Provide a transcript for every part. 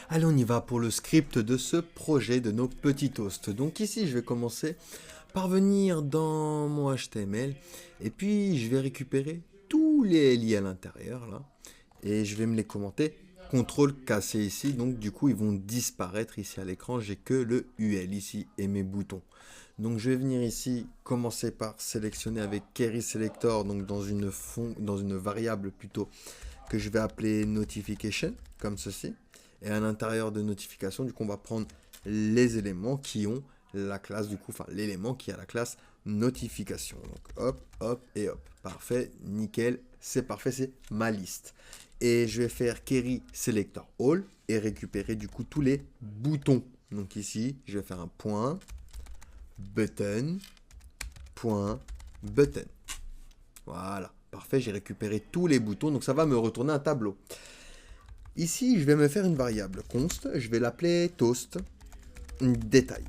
Allez, on y va pour le script de ce projet de nos petits toasts. Donc ici, je vais commencer par venir dans mon HTML et puis je vais récupérer tous les LI à l'intérieur là et je vais me les commenter. CTRL cassé ici, donc du coup ils vont disparaître ici à l'écran. J'ai que le UL ici et mes boutons. Donc je vais venir ici commencer par sélectionner avec Query Selector, donc dans une variable plutôt que je vais appeler Notification, comme ceci. Et à l'intérieur de notification, du coup, on va prendre les éléments qui ont la classe, du coup, enfin, l'élément qui a la classe notification. Donc, hop, hop et hop. Parfait, nickel, c'est parfait, c'est ma liste. Et je vais faire Query Selector All et récupérer, du coup, tous les boutons. Donc ici, je vais faire un point, button, point, button. Voilà, parfait, j'ai récupéré tous les boutons, donc ça va me retourner un tableau. Ici, je vais me faire une variable const, je vais l'appeler toast détail.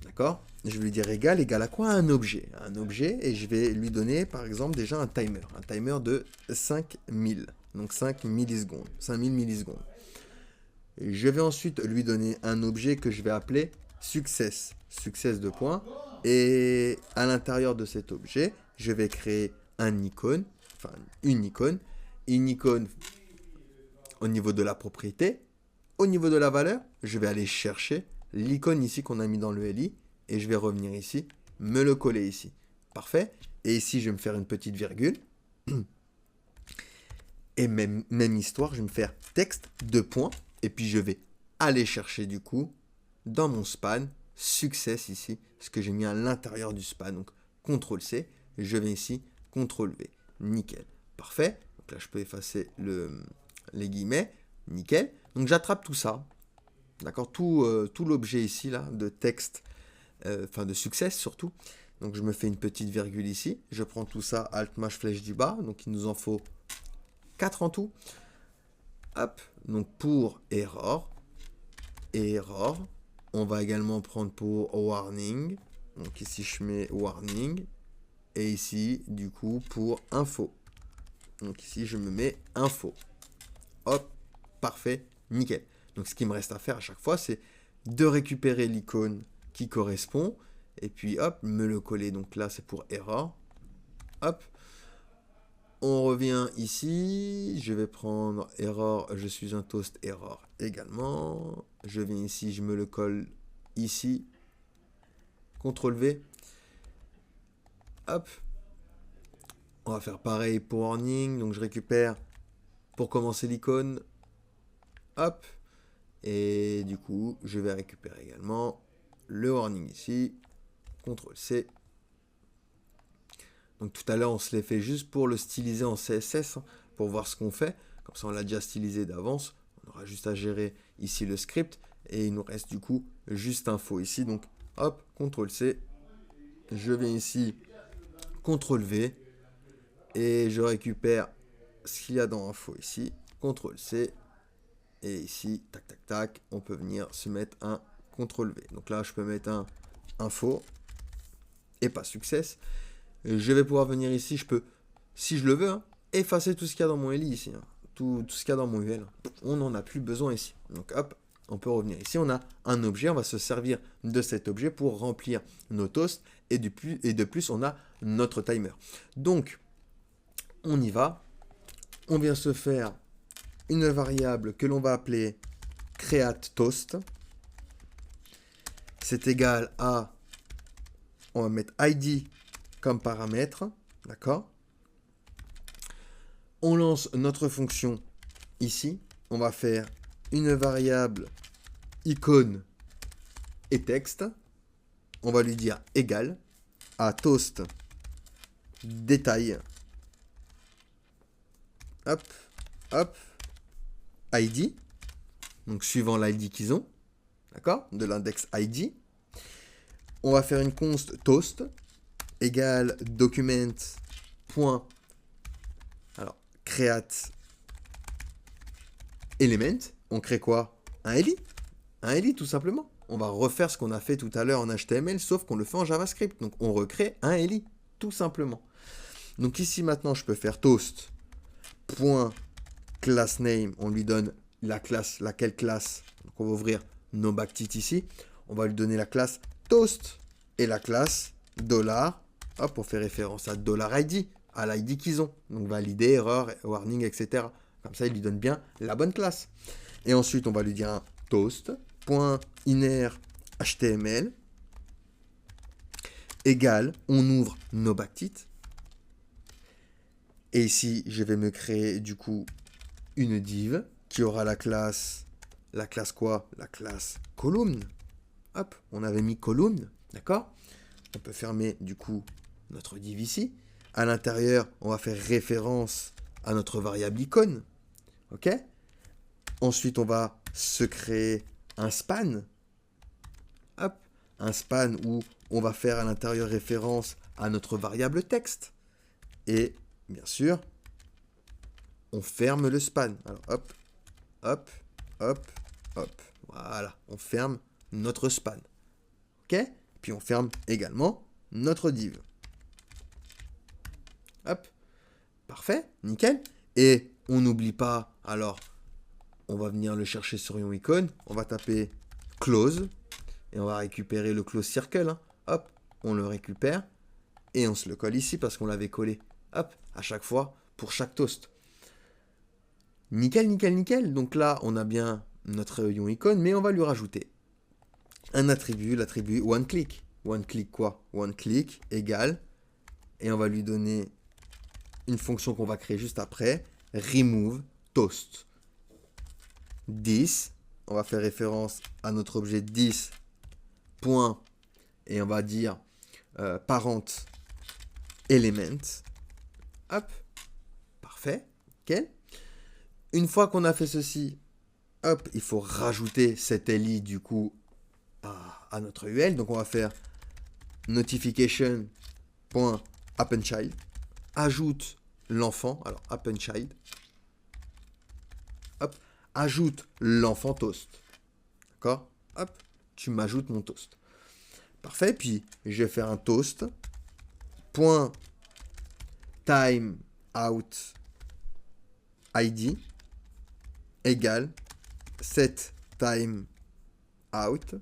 D'accord? Je vais lui dire égal à quoi? Un objet. Un objet, et je vais lui donner, par exemple, déjà un timer de 5000. Donc 5 millisecondes. 5000 millisecondes. Je vais ensuite lui donner un objet que je vais appeler success. Success de point. Et à l'intérieur de cet objet, je vais créer un icône, enfin une icône. Une icône au niveau de la propriété. Au niveau de la valeur, je vais aller chercher l'icône ici qu'on a mis dans le LI et je vais revenir ici, me le coller ici. Parfait. Et ici, je vais me faire une petite virgule. Et même histoire, je vais me faire texte de points. Et puis, je vais aller chercher du coup, dans mon span, success ici, ce que j'ai mis à l'intérieur du span. Donc, CTRL-C, je vais ici, CTRL-V. Nickel. Parfait. Donc là, je peux effacer les guillemets. Nickel. Donc, j'attrape tout ça. D'accord, tout l'objet ici, là, de texte, enfin de success surtout. Donc je me fais une petite virgule ici. Je prends tout ça, Alt, Maj, flèche du bas. Donc il nous en faut 4 en tout. Hop, donc pour error. Et error, on va également prendre pour warning. Donc ici je mets warning. Et ici, du coup, pour info. Donc ici je me mets info. Hop, parfait, nickel. Donc ce qui me reste à faire à chaque fois, c'est de récupérer l'icône qui correspond, et puis hop, me le coller. Donc là, c'est pour error. Hop. On revient ici. Je vais prendre error, je suis un toast error également. Je viens ici, je me le colle ici. CTRL V. Hop. On va faire pareil pour warning. Donc je récupère pour commencer l'icône. Hop. Et du coup, je vais récupérer également le warning ici. CTRL-C. Donc tout à l'heure, on se l'est fait juste pour le styliser en CSS, pour voir ce qu'on fait. Comme ça, on l'a déjà stylisé d'avance. On aura juste à gérer ici le script. Et il nous reste du coup juste info ici. Donc hop, CTRL-C. Je viens ici, CTRL-V. Et je récupère ce qu'il y a dans info ici. CTRL-C. Et ici, tac, tac, tac, on peut venir se mettre un CTRL-V. Donc là, je peux mettre un info et pas success. Je vais pouvoir venir ici, je peux, si je le veux, hein, effacer tout ce qu'il y a dans mon LI ici. Hein. Tout ce qu'il y a dans mon UL. On n'en a plus besoin ici. Donc hop, on peut revenir ici. On a un objet, on va se servir de cet objet pour remplir nos toasts. Et de plus, on a notre timer. Donc, on y va. On vient se faire une variable que l'on va appeler createToast. C'est égal à, on va mettre ID comme paramètre, d'accord? On lance notre fonction ici. On va faire une variable icône et texte. On va lui dire égal à toast détail. Hop, hop. ID, donc suivant l'ID qu'ils ont, d'accord, de l'index ID. On va faire une const toast égale document point, alors create element. On crée quoi? Un LI, un LI tout simplement. On va refaire ce qu'on a fait tout à l'heure en HTML, sauf qu'on le fait en JavaScript. Donc on recrée un LI, tout simplement. Donc ici maintenant je peux faire toast point class name, on lui donne laquelle classe? Donc on va ouvrir noBackTit ici. On va lui donner la classe toast et la classe $. Hop, on fait référence à $ID, à l'ID qu'ils ont. Donc valider, erreur, warning, etc. Comme ça, il lui donne bien la bonne classe. Et ensuite, on va lui dire un toast.inner.html égale, on ouvre noBackTit. Et ici, je vais me créer du coup une div qui aura la classe quoi? La classe column. Hop, on avait mis column, d'accord? On peut fermer du coup notre div ici. À l'intérieur, on va faire référence à notre variable icône. Ok? Ensuite, on va se créer un span. Hop, un span où on va faire à l'intérieur référence à notre variable texte. Et bien sûr, on ferme le span. Alors hop, hop, hop, hop. Voilà, on ferme notre span. Ok? Puis on ferme également notre div. Hop, parfait, nickel. Et on n'oublie pas, alors, on va venir le chercher sur icône. On va taper close et on va récupérer le close circle. Hein. Hop, on le récupère et on se le colle ici parce qu'on l'avait collé. Hop, à chaque fois pour chaque toast. Nickel, nickel, nickel. Donc là, on a bien notre icône, mais on va lui rajouter un attribut, l'attribut onClick. OneClick quoi? OneClick égale, et on va lui donner une fonction qu'on va créer juste après, remove toast. 10, on va faire référence à notre objet 10, point, et on va dire parent element. Hop, parfait, nickel. Une fois qu'on a fait ceci, hop, il faut rajouter cet li du coup à notre UL. Donc on va faire notification.appendChild, ajoute l'enfant, alors appendChild, hop, ajoute l'enfant toast. D'accord? Hop, tu m'ajoutes mon toast. Parfait, puis je vais faire un toast. Point time out id égale set time out.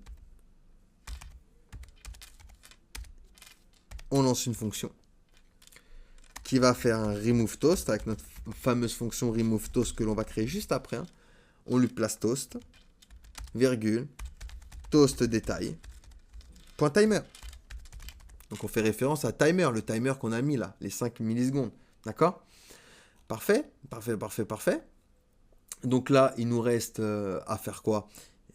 On lance une fonction qui va faire un remove toast avec notre fameuse fonction remove toast que l'on va créer juste après. Hein. On lui place toast, virgule, toast détail, point timer. Donc on fait référence à timer, le timer qu'on a mis là, les 5 millisecondes. D'accord? Parfait, parfait, parfait, parfait. Donc là, il nous reste à faire quoi?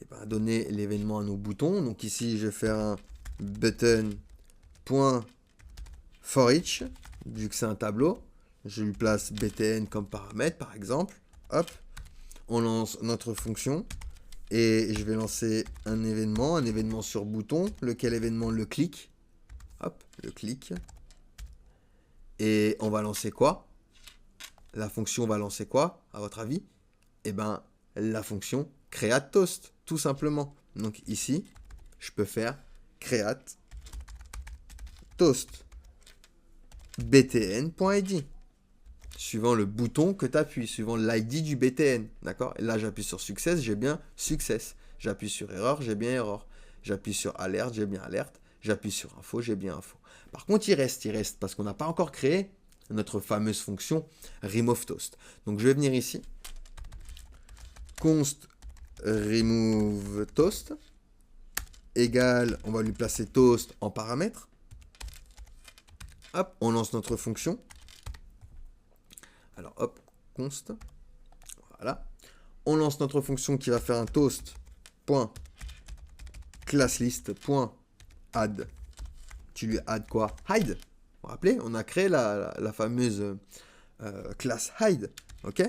Eh ben, donner l'événement à nos boutons. Donc ici, je vais faire un button.forEach, vu que c'est un tableau. Je lui place btn comme paramètre, par exemple. Hop, on lance notre fonction. Et je vais lancer un événement sur bouton. Lequel événement? Le clic. Hop, le clic. Et on va lancer quoi? La fonction va lancer quoi, à votre avis? Eh bien, la fonction createToast, tout simplement. Donc ici, je peux faire createToast btn.id, suivant le bouton que tu appuies, suivant l'ID du btn. D'accord? Et là, j'appuie sur success, j'ai bien success. J'appuie sur erreur, j'ai bien erreur. J'appuie sur alerte, j'ai bien alerte. J'appuie sur info, j'ai bien info. Par contre, il reste, parce qu'on n'a pas encore créé notre fameuse fonction remove toast. Donc, je vais venir ici. Const remove toast égale, on va lui placer toast en paramètre. Hop, on lance notre fonction. Alors, hop, const. Voilà. On lance notre fonction qui va faire un toast.classlist.add. Tu lui add quoi? Hide. Vous vous rappelez, on a créé la fameuse classe hide. Ok?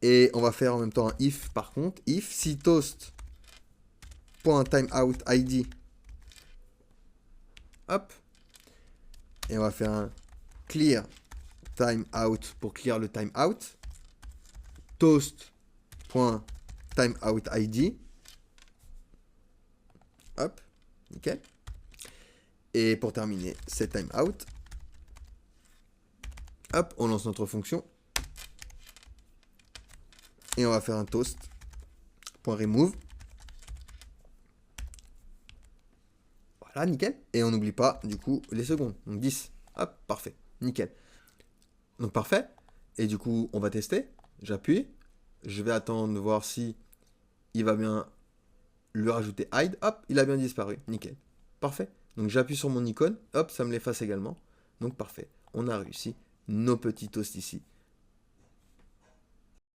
Et on va faire en même temps un if par contre. If si toast.timeoutID. Hop. Et on va faire un clear timeout pour clear le timeout. Toast.timeoutID. Hop. Nickel. Et pour terminer, c'est timeout. Hop, on lance notre fonction. Et on va faire un toast. .remove. Voilà, nickel. Et on n'oublie pas, du coup, les secondes. Donc 10. Hop, parfait. Nickel. Donc parfait. Et du coup, on va tester. J'appuie. Je vais attendre de voir si il va bien lui rajouter hide. Hop, il a bien disparu. Nickel. Parfait. Donc j'appuie sur mon icône. Hop, ça me l'efface également. Donc parfait. On a réussi nos petits toasts ici.